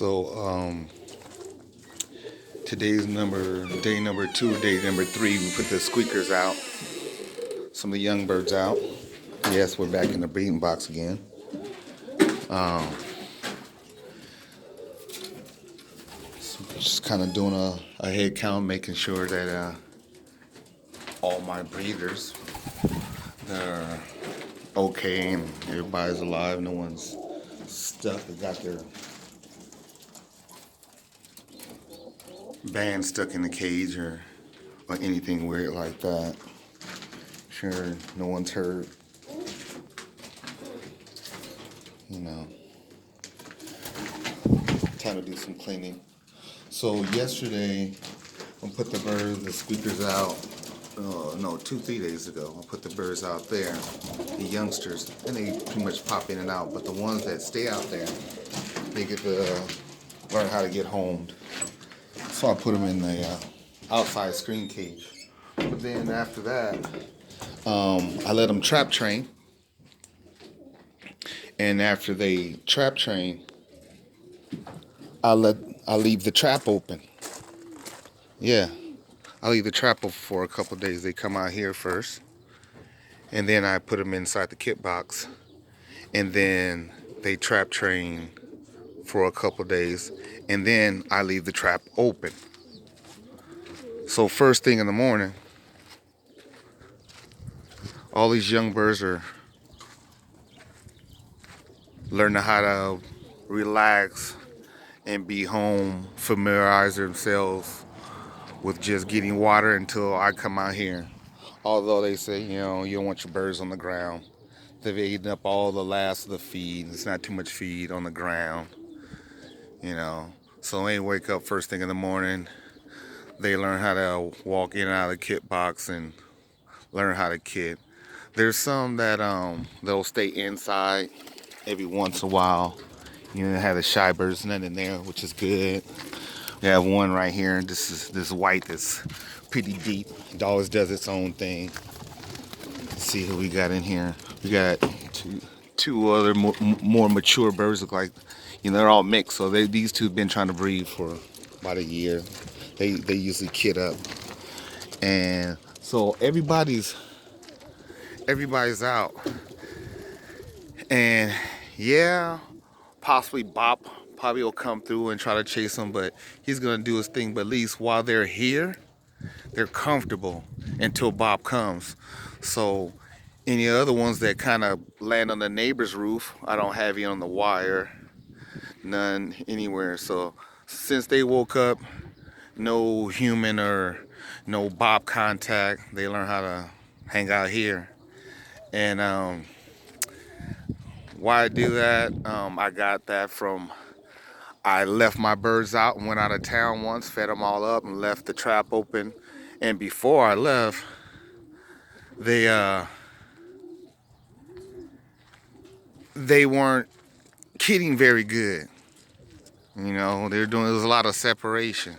So today's day number 2, day number 3. We put the squeakers out, some of the young birds out. Yes, we're back in the breeding box again. So just kind of doing a head count, making sure that all my breeders, they're okay and everybody's alive. No one's stuck. They got their band stuck in the cage or anything weird like that. Sure, no one's hurt. Time to do some cleaning. So yesterday, I put the squeakers out. 2-3 days ago, I put the birds out there, the youngsters, and they pretty much pop in and out. But the ones that stay out there, they get to learn how to get homed. So I put them in the outside screen cage. But then after that, I let them trap train. And after they trap train, I leave the trap open. Yeah, I leave the trap open for a couple of days. They come out here first, and then I put them inside the kit box, and then they trap train for a couple of days, and then I leave the trap open. So first thing in the morning, all these young birds are learning how to relax and be home, familiarize themselves with just getting water until I come out here. Although they say, you don't want your birds on the ground. They've eaten up all the last of the feed. It's not too much feed on the ground, So they wake up first thing in the morning. They learn how to walk in and out of the kit box and learn how to kit. There's some that they'll stay inside every once in a while. Have the shy birds none in there, which is good. We have one right here. This white that's pretty deep. It always does its own thing. Let's see who we got in here. We got two other more mature birds. Look like they're all mixed. So these two have been trying to breed for about a year. They usually kit up, and so everybody's out. And yeah, possibly Bob probably will come through and try to chase them, but he's gonna do his thing. But at least while they're here, they're comfortable until Bob comes. So any other ones that kind of land on the neighbor's roof, I don't have any on the wire, none anywhere. So since they woke up, no human or no Bob contact. They learn how to hang out here. And why I do that, I got that from, I left my birds out and went out of town once, fed them all up and left the trap open. And before I left, they weren't kidding very good. There was a lot of separation.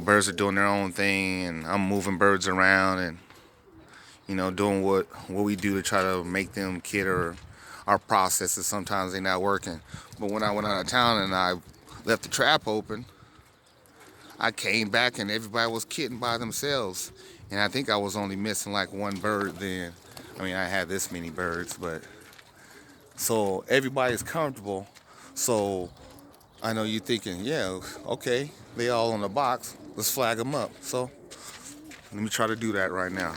Birds are doing their own thing, and I'm moving birds around and, doing what we do to try to make them kid, or our processes. Sometimes they're not working. But when I went out of town and I left the trap open, I came back and everybody was kidding by themselves. And I think I was only missing like one bird then. I had this many birds, but so everybody's comfortable. So I know you're thinking, yeah, okay, they all on the box. Let's flag them up. So let me try to do that right now.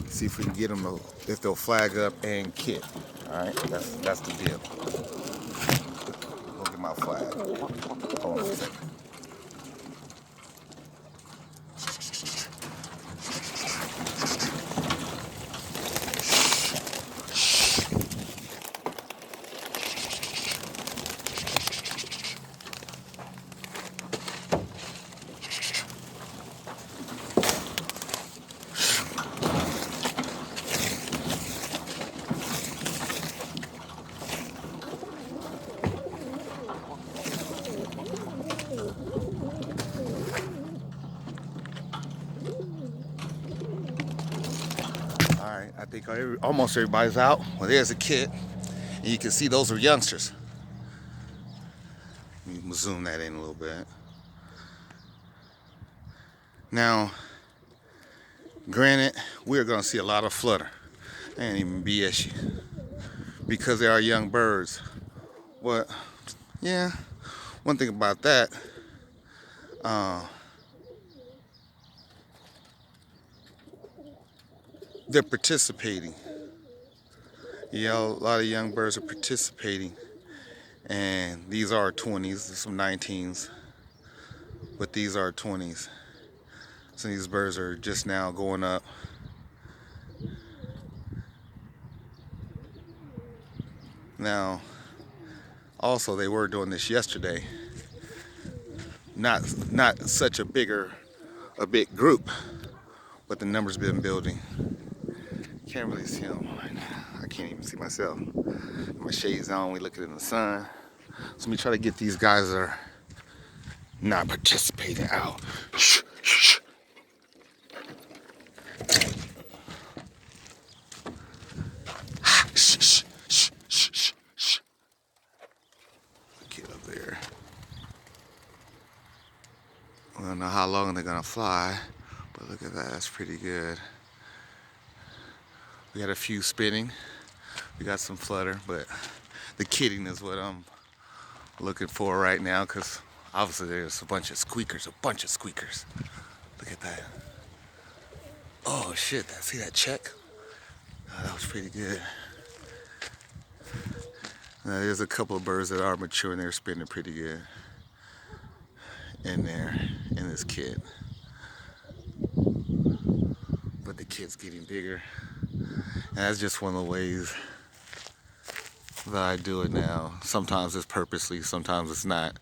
See if we can get them if they'll flag up and kit. All right, that's the deal. Look at my flag. Hold on a second. I think almost everybody's out. Well, there's a kid, and you can see those are youngsters. Let me zoom that in a little bit. Now, granted, we're going to see a lot of flutter. I ain't even BS you. Because they are young birds. But, yeah, one thing about that, they're participating. You know, a lot of young birds are participating. And these are 20s, there's some 19s, but these are 20s. So these birds are just now going up. Now, also they were doing this yesterday. Not such a big group, but the numbers been building. Can't really see them right now. I can't even see myself. My shades on, we looking in the sun. So let me try to get these guys that are not participating out. Shh, shh, shh. Shh, shh, shh, shh, shh, shh. Get up there. I don't know how long they're gonna fly, but look at that, that's pretty good. We got a few spinning, we got some flutter, but the kidding is what I'm looking for right now, because obviously there's a bunch of squeakers. Look at that. Oh shit, see that check? Oh, that was pretty good. There's a couple of birds that are mature and they're spinning pretty good in there, in this kit. But the kit's getting bigger. And that's just one of the ways that I do it now. Sometimes it's purposely, sometimes it's not.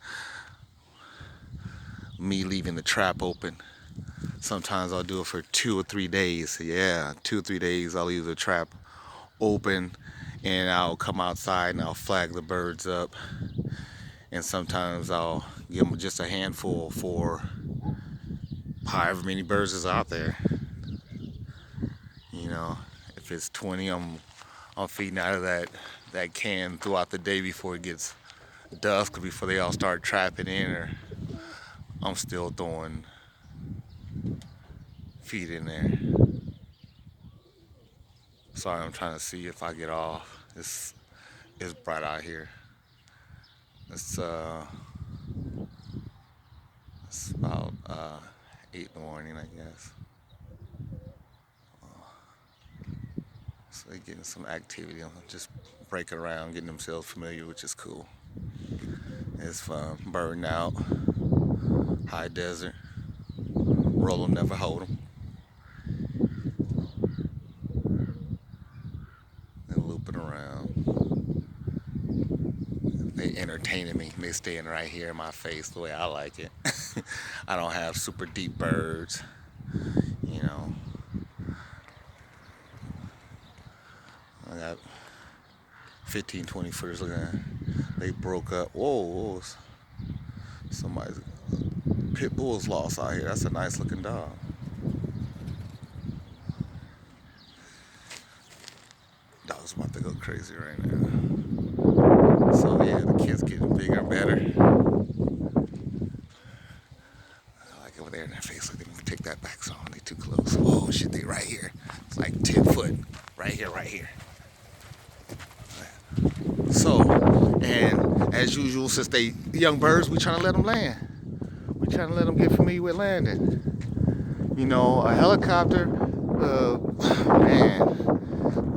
Me leaving the trap open. Sometimes I'll do it for 2 or 3 days. Yeah, 2 or 3 days I'll leave the trap open and I'll come outside and I'll flag the birds up. And sometimes I'll give them just a handful for however many birds is out there. You know, if it's 20, I'm feeding out of that can throughout the day before it gets dusk, before they all start trapping in, or I'm still throwing feed in there. Sorry, I'm trying to see if I get off. It's bright out here. It's about 8 in the morning, I guess. So they're getting some activity, just breaking around, getting themselves familiar, which is cool. It's fun. Birding out, high desert, roll them, never hold them. And looping around. They entertaining me. They staying right here in my face the way I like it. I don't have super deep birds, you know. I got 15, 20 footers looking at. They broke up. Whoa, somebody's pit bull's lost out here. That's a nice looking dog. Dog's about to go crazy right now. So yeah, the kid's getting bigger and better. I like over there in their face. Look, they can take that back on. They too close. Whoa, shit, they right here. It's like 10 foot. Right here. So, and as usual, since they young birds, we trying to let them land. We trying to let them get familiar with landing. You know, a helicopter, man,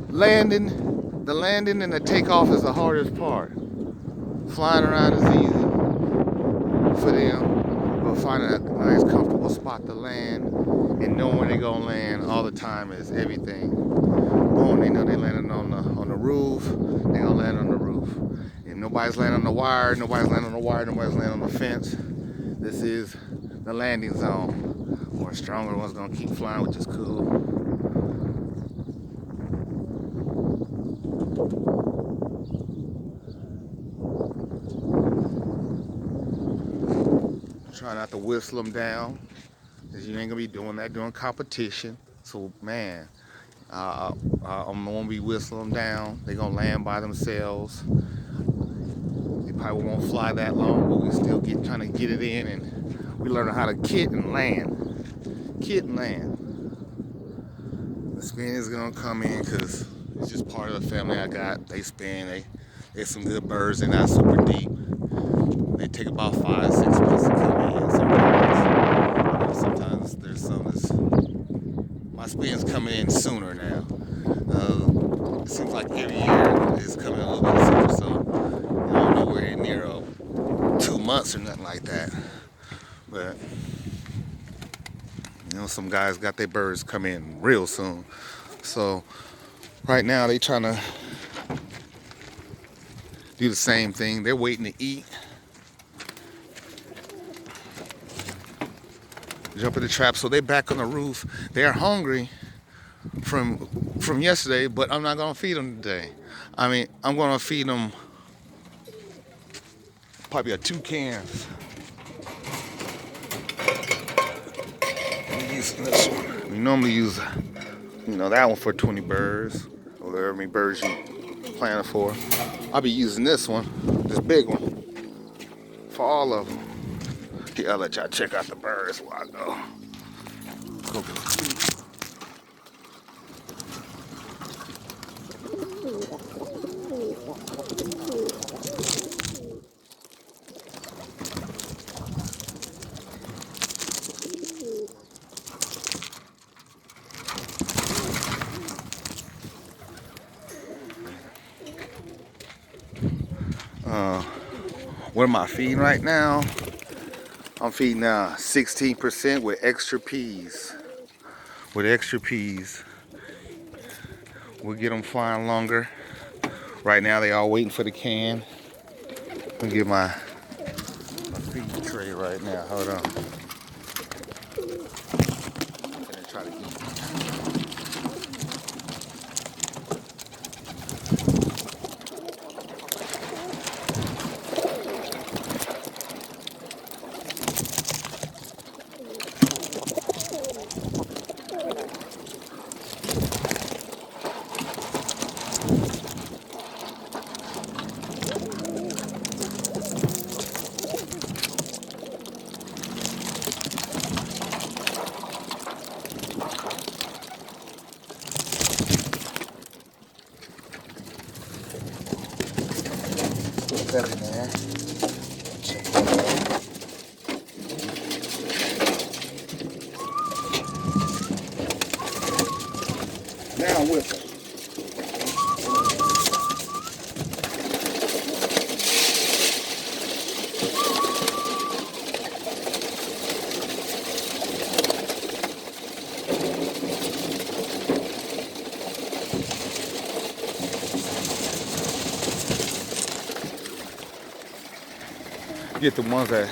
the landing and the takeoff is the hardest part. Flying around is easy for them, but finding a nice, comfortable spot to land and knowing where they're gonna land all the time is everything. Boom, they know they're landing on the roof. They're gonna land on the roof. And nobody's landing on the wire. Nobody's landing on the fence. This is the landing zone. More stronger one's gonna keep flying, which is cool. Try not to whistle them down, because you ain't gonna be doing that during competition. So man, I'm gonna be whistling them down. They're gonna land by themselves. Probably won't fly that long, but we still trying to get it in, and we learning how to kit and land. Kit and land. The spin is gonna come in because it's just part of the family I got. They spin. There's some good birds. They're not super deep. They take about 5-6 months to come in. Sometimes there's some that's my spin's coming in sooner now. It seems like every year it's coming a little bit sooner, so I don't know where near 2 months or nothing like that. But some guys got their birds come in real soon. So right now they trying to do the same thing. They're waiting to eat. Jump in the trap. So they're back on the roof. They're hungry from yesterday, but I'm not gonna feed them today. I mean, I'm gonna feed them probably 2 cans. I'm using this one. We normally use, that one for 20 birds, or however many birds you plan for. I'll be using this one, this big one, for all of them. Here, I'll let y'all check out the birds while I go. Go get the food. What am I feeding right now? I'm feeding 16% with extra peas. With extra peas. We'll get them flying longer. Right now they all waiting for the can. I'm gonna get my feed tray right now. Hold on. I'm gonna try to eat. That in there. Check that out. Now whip it. Get the ones that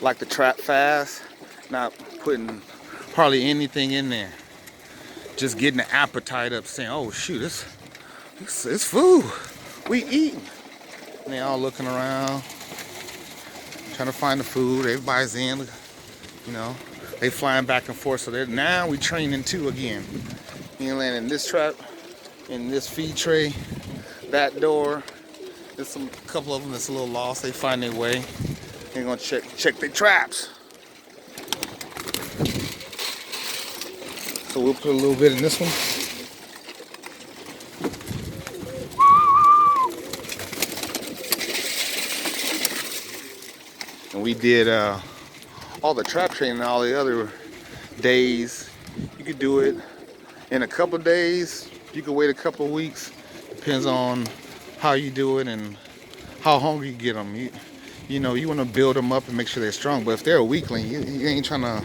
like to trap fast, not putting hardly anything in there. Just getting the appetite up, saying, oh shoot, it's food. We eating. And they all looking around, trying to find the food. Everybody's in, they flying back and forth. So now we training 2 again. You land in this trap, in this feed tray, that door. There's a couple of them that's a little lost. They find their way. They're gonna check their traps. So we'll put a little bit in this one. And we did all the trap training all the other days. You could do it in a couple of days. You could wait a couple of weeks. Depends on how you do it and how hungry you get them. You want to build them up and make sure they're strong. But if they're a weakling, you ain't trying to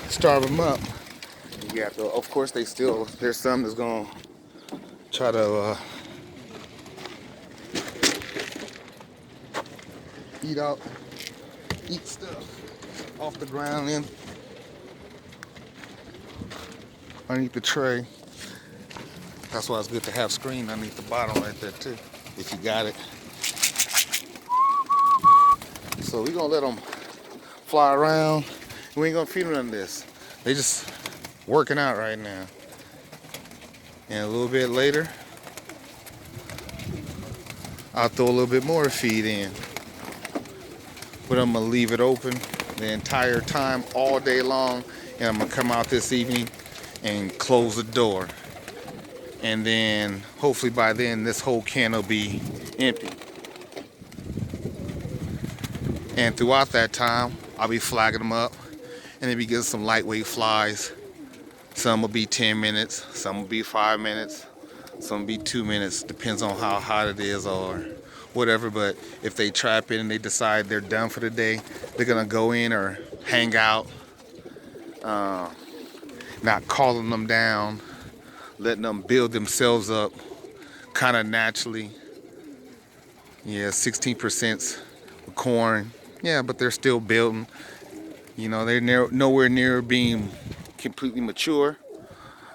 starve them up. You have to, of course, there's some that's going to try to eat stuff off the ground and underneath the tray. That's why it's good to have screen underneath the bottom right there too, if you got it. So we're gonna let them fly around. We ain't gonna feed them none of this. They just working out right now. And a little bit later, I'll throw a little bit more feed in. But I'm gonna leave it open the entire time, all day long, and I'm gonna come out this evening and close the door. And then hopefully by then this whole can will be empty. And throughout that time, I'll be flagging them up, and then we get some lightweight flies. Some will be 10 minutes, some will be 5 minutes, some will be 2 minutes, depends on how hot it is or whatever. But if they trap in and they decide they're done for the day, they're gonna go in or hang out, not calling them down, letting them build themselves up kind of naturally. Yeah, 16% corn. Yeah, but they're still building. You know, they're nowhere near being completely mature.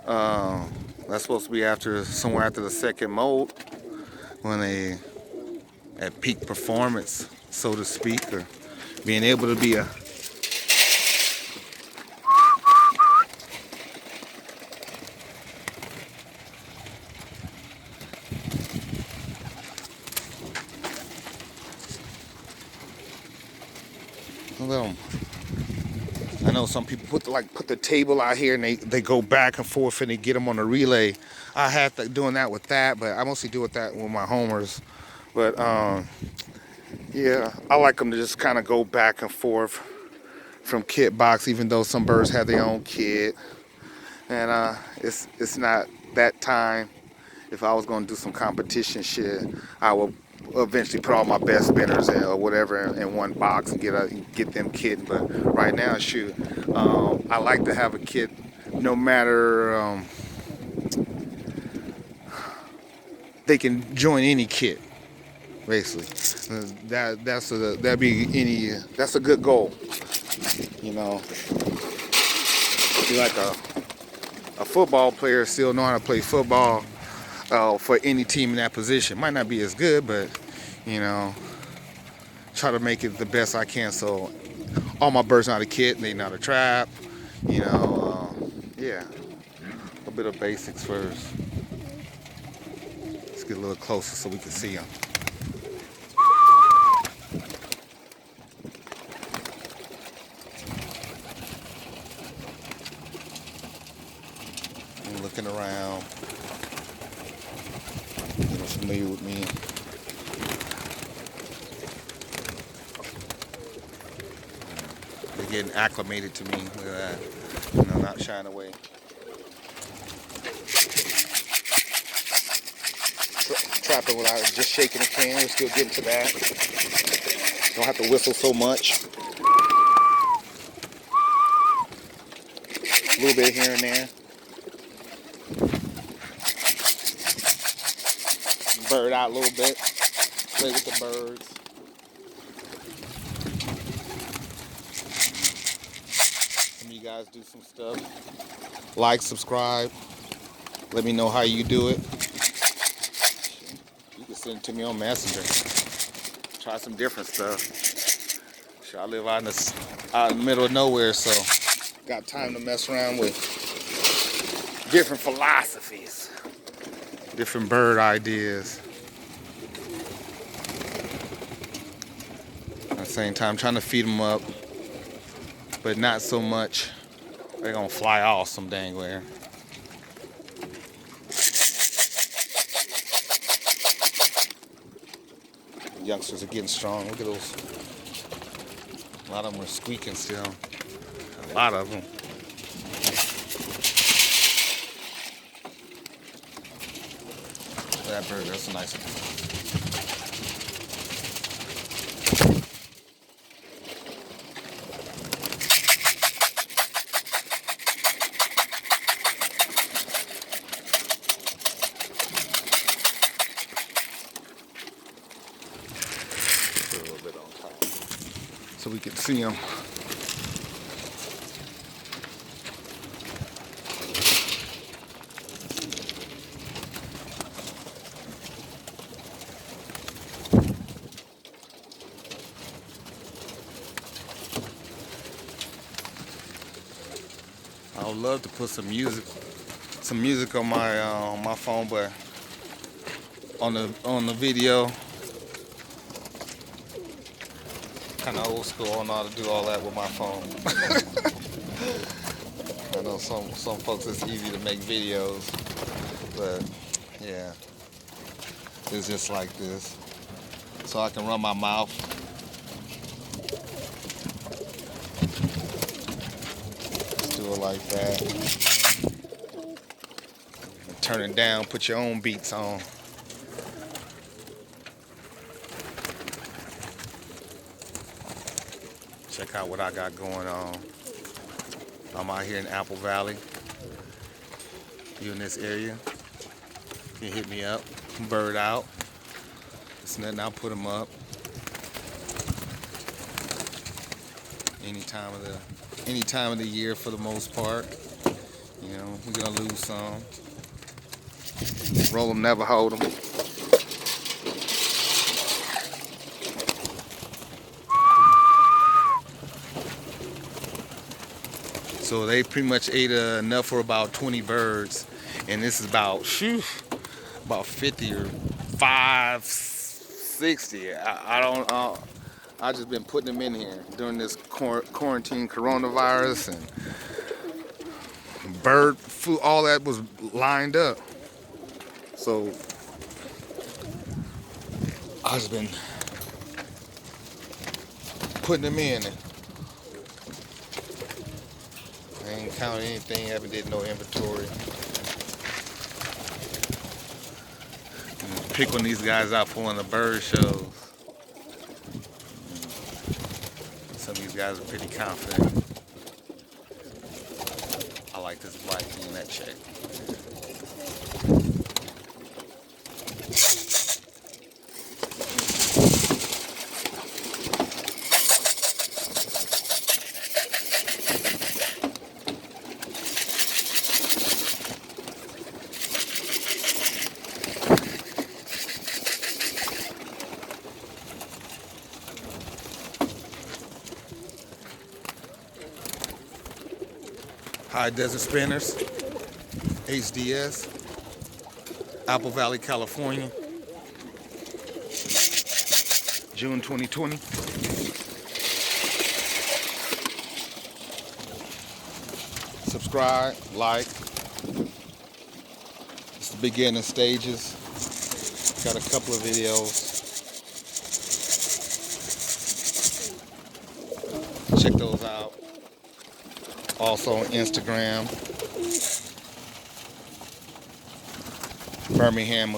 That's supposed to be somewhere after the second molt, when they at peak performance, so to speak, or being able to be a little. I know some people put the table out here and they go back and forth and they get them on a relay. I had doing that with that, but I mostly do that with my homers. But yeah, I like them to just kind of go back and forth from kit box, even though some birds have their own kit. And it's not that time. If I was going to do some competition shit, I would eventually put all my best spinners in or whatever in one box and get them kit. But right now, shoot, I like to have a kit, no matter they can join any kit, basically. That's a good goal. You know, be like a football player, still know how to play football. For any team in that position. Might not be as good, but, you know, try to make it the best I can. So all my birds know how to kit and they know how to trap. You know, yeah, a bit of basics first. Let's get a little closer so we can see them. I'm looking around. Familiar with me. They're getting acclimated to me. Look at that. You know, not shying away. Trapping without just shaking the can. We're still getting to that. Don't have to whistle so much. A little bit here and there. Bird out a little bit, play with the birds. Some of you guys do some stuff. Like, subscribe. Let me know how you do it. You can send it to me on Messenger. Try some different stuff. Sure, I live out in the middle of nowhere, so got time to mess around with different philosophies. Different bird ideas. At the same time, trying to feed them up, but not so much they're gonna fly off some dang where. The youngsters are getting strong. Look at those. A lot of them are squeaking still. A lot of them. That bird, that's a nice one. Put a little bit on top so we can see them. I would love to put some music on my phone, but on the video, Kind of old school. I don't know how to do all that with my phone. I know some folks it's easy to make videos, but yeah, it's just like this. So I can run my mouth. Just do it like that. Turn it down, put your own beats on. Check out what I got going on. I'm out here in Apple Valley. You in this area, you can hit me up. Bird out. It's nothing, I'll put them up. Any time of the year for the most part. You know, we're gonna lose some. Roll them, never hold them. So they pretty much ate enough for about 20 birds, and this is about 50 or 560. I just been putting them in here during this quarantine coronavirus, and bird food, all that was lined up. So I just been putting them in. I ain't counted anything, haven't did no inventory. Picking these guys out for one of the bird shows. Some of these guys are pretty confident. I like this black thing in that check. High Desert Spinners, HDS, Apple Valley, California, June 2020. Subscribe, like. It's the beginning stages. Got a couple of videos. Check those out. Also on Instagram, Birmingham,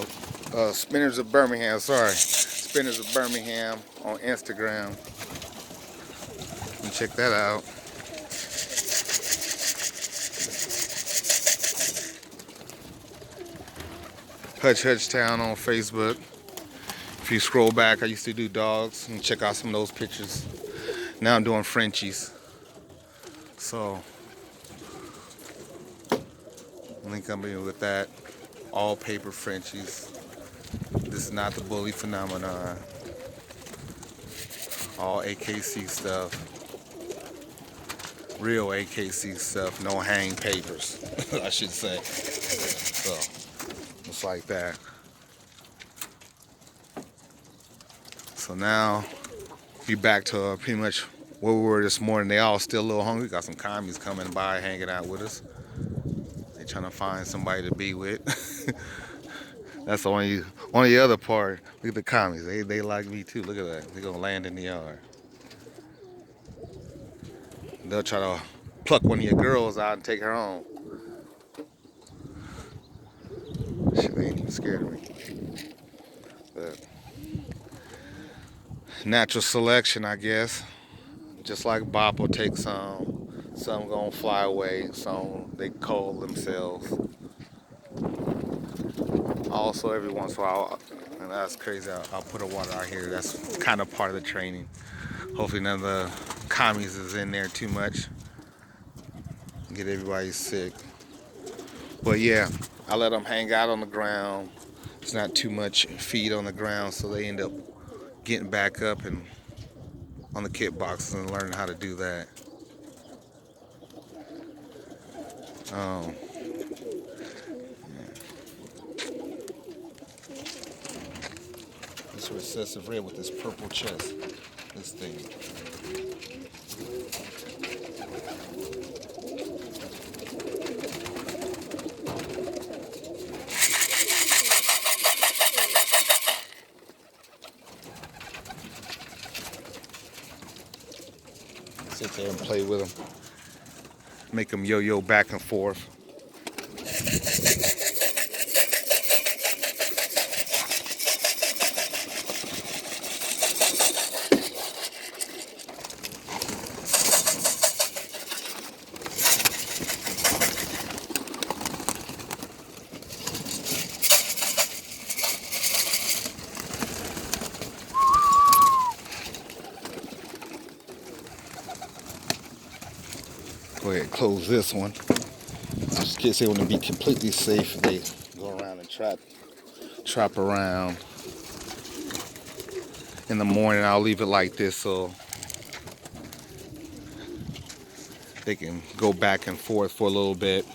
Spinners of Birmingham, Spinners of Birmingham on Instagram. You can check that out. HUTCH Town on Facebook. If you scroll back, I used to do dogs, and check out some of those pictures. Now I'm doing Frenchies. So link up with that. All paper Frenchies. This is not the bully phenomenon. All AKC stuff. Real AKC stuff. No hang papers, I should say. So it's like that. So now we back to pretty much where we were this morning. They all still a little hungry. Got some commies coming by, hanging out with us. They trying to find somebody to be with. That's only the other part. Look at the commies. They like me too. Look at that. They're gonna land in the yard. They'll try to pluck one of your girls out and take her home. Shit, they ain't even scared of me. But natural selection, I guess. Just like Bop will take some gonna fly away, some they cull themselves. Also, every once in a while, and that's crazy, I'll put a water out here. That's kind of part of the training. Hopefully none of the commies is in there too much. Get everybody sick. But yeah, I let them hang out on the ground. It's not too much feed on the ground, so they end up getting back up and on the kit boxes and learning how to do that. This recessive red with this purple chest. This thing. Sit there and play with them. Make them yo-yo back and forth. Go ahead and close this one. Just in case they want to be completely safe, they go around and trap around. In the morning, I'll leave it like this so they can go back and forth for a little bit.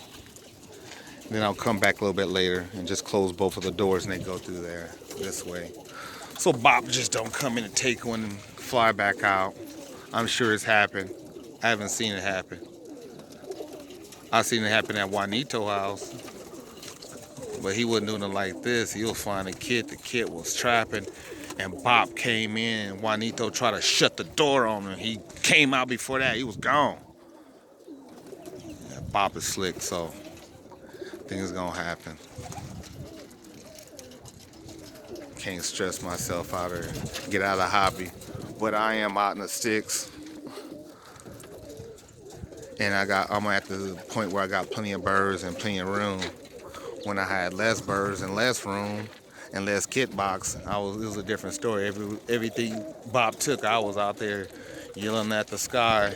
Then I'll come back a little bit later and just close both of the doors and they go through there this way. So Bob just don't come in and take one and fly back out. I'm sure it's happened. I haven't seen it happen. I've seen it happen at Juanito's house, but he wasn't doing it like this. He was finding a kid. The kid was trapping, and Bob came in, and Juanito tried to shut the door on him. He came out before that. He was gone. Yeah, Bob is slick, so things gonna happen. Can't stress myself out or get out of the hobby, but I am out in the sticks. And I'm at the point where I got plenty of birds and plenty of room. When I had less birds and less room and less kit box, it was a different story. Everything Bob took, I was out there yelling at the sky,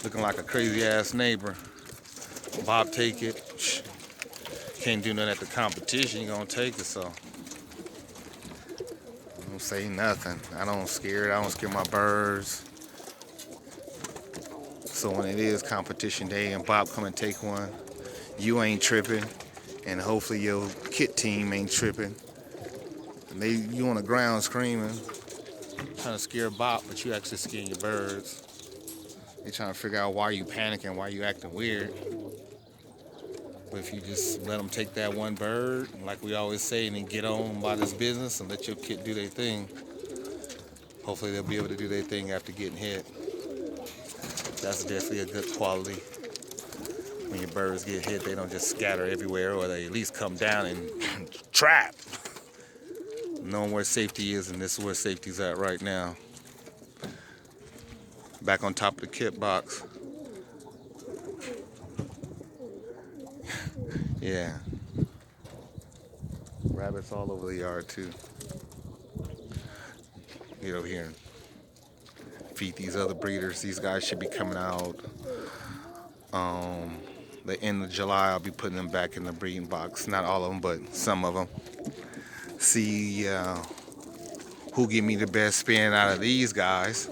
looking like a crazy ass neighbor. Bob take it. Can't do nothing at the competition. You're gonna take it, so I don't say nothing. I don't scare it. I don't scare my birds. So when it is competition day and Bob come and take one, you ain't tripping, and hopefully your kit team ain't tripping. And you on the ground screaming, trying to scare Bob, but you actually scaring your birds. They trying to figure out why you panicking, why you acting weird. But if you just let them take that one bird, like we always say, and then get on by this business and let your kit do their thing, hopefully they'll be able to do their thing after getting hit. That's definitely a good quality. When your birds get hit, they don't just scatter everywhere, or they at least come down and trap. Knowing where safety is, and this is where safety's at right now. Back on top of the kit box. Yeah. Rabbits all over the yard too. Get over here and feed these other breeders. These guys should be coming out the end of July. I'll be putting them back in the breeding box. Not all of them, but some of them. See who give me the best spin out of these guys.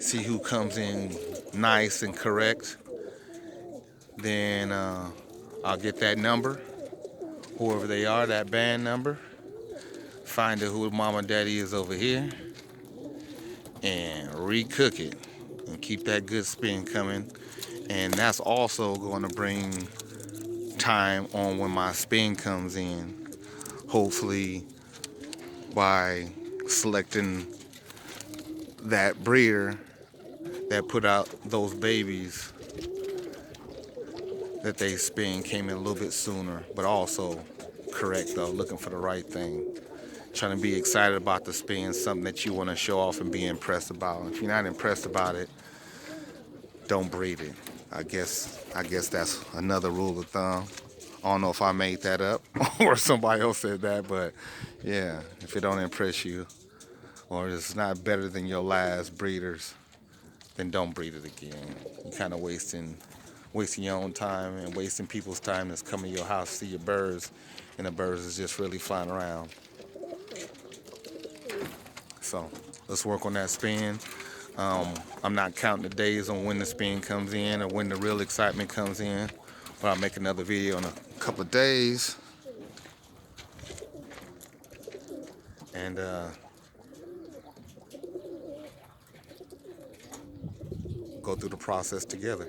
See who comes in nice and correct. Then I'll get that number, whoever they are, that band number. Find out who mama and daddy is over here, and recook it and keep that good spin coming. And that's also going to bring time on when my spin comes in. Hopefully by selecting that breeder that put out those babies, that they spin came in a little bit sooner, but also correct though, looking for the right thing. Trying to be excited about the spin, something that you want to show off and be impressed about. If you're not impressed about it, don't breed it. I guess that's another rule of thumb. I don't know if I made that up or somebody else said that, but yeah, if it don't impress you or it's not better than your last breeders, then don't breed it again. You're kind of wasting your own time and wasting people's time that's coming to your house to see your birds, and the birds is just really flying around. So let's work on that spin. I'm not counting the days on when the spin comes in or when the real excitement comes in, but I'll make another video in a couple of days. And go through the process together.